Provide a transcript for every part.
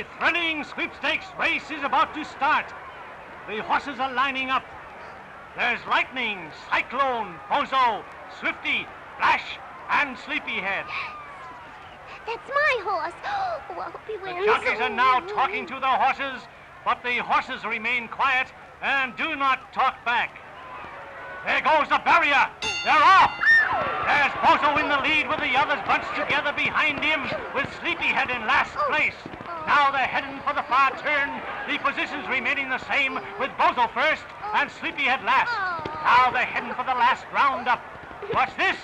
A thrilling sweepstakes race is about to start. The horses are lining up. There's Lightning, Cyclone, Bozo, Swifty, Flash, and Sleepyhead. That's my horse. Oh, I hope he wins. The jockeys are now talking to the horses, but the horses remain quiet and do not talk back. There goes the barrier. They're off. There's Bozo in the lead with the others bunched together behind him with Sleepyhead in last place. Now they're heading for the far turn. The positions remaining the same with Bozo first and Sleepyhead last. Now they're heading for the last roundup. Watch this.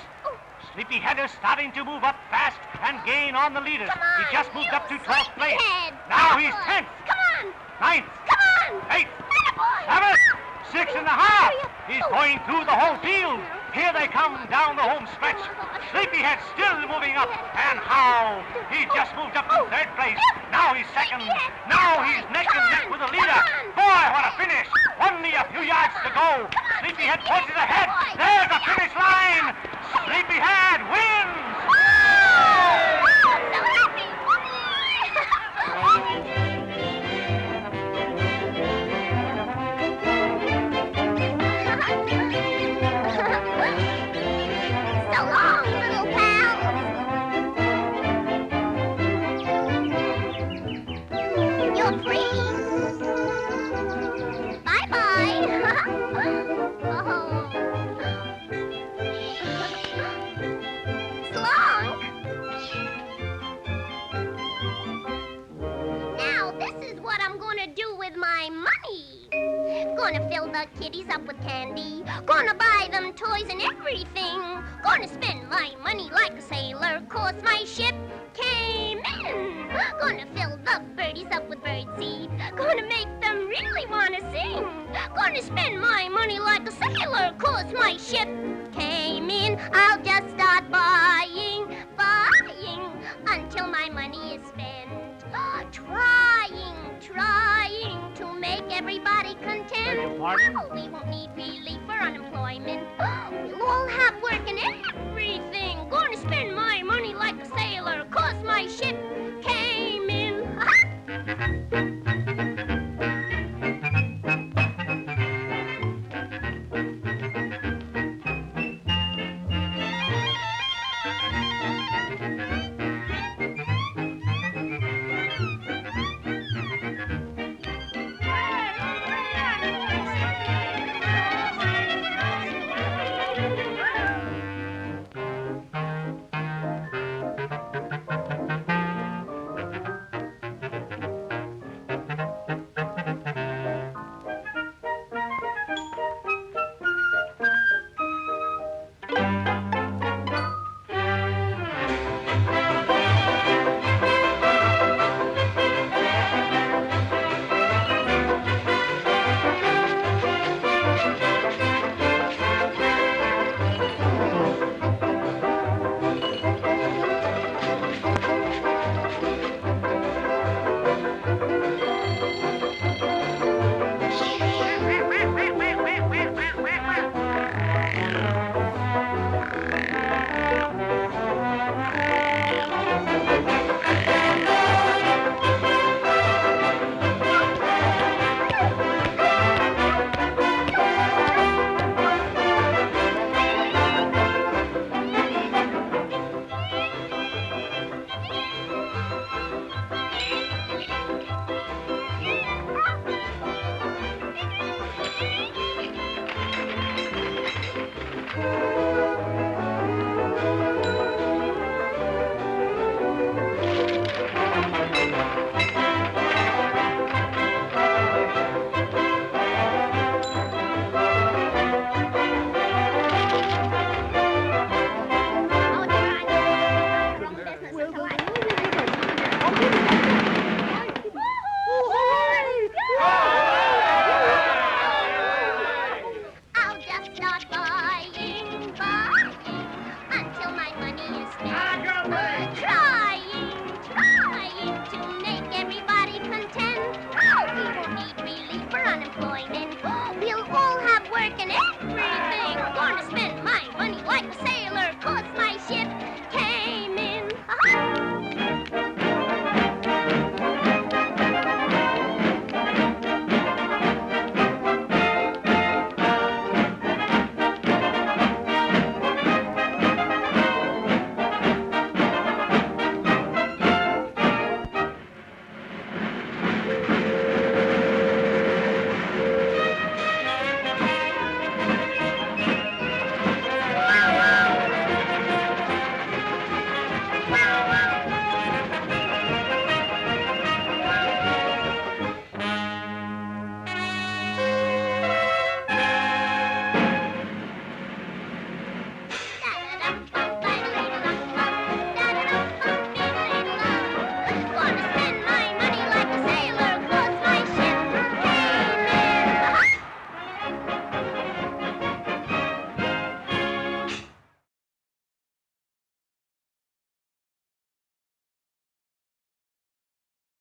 Sleepyhead is starting to move up fast and gain on the leaders. He just moved up to 12th place. Now he's 10th. Come on. 9th. Come on. 8th. 7th. 6 and a half. He's going through the whole field. Here they come down the home stretch. Sleepyhead still moving up. And how? He just moved up to 3rd place. Now he's 2nd. Now he's neck and neck with the leader. Boy, what a finish. Only a few yards to go. Sleepyhead pushes ahead. There's the finish line. Sleepyhead wins. I'm so happy. So long, little pals. You're free. Bye-bye. Slunk. Now, this is what I'm gonna do with my money. Gonna fill the kitties up with candy. Gonna buy them toys and everything. Gonna spend my money like a sailor, 'cause my ship came in. Gonna fill the birdies up with birdseed. Gonna make them really wanna sing. Gonna spend my money like a sailor, 'cause my ship came in. I'll just start buying until my money is spent. Trying to make everybody content. Beg your pardon? Oh, we won't need relief for unemployment.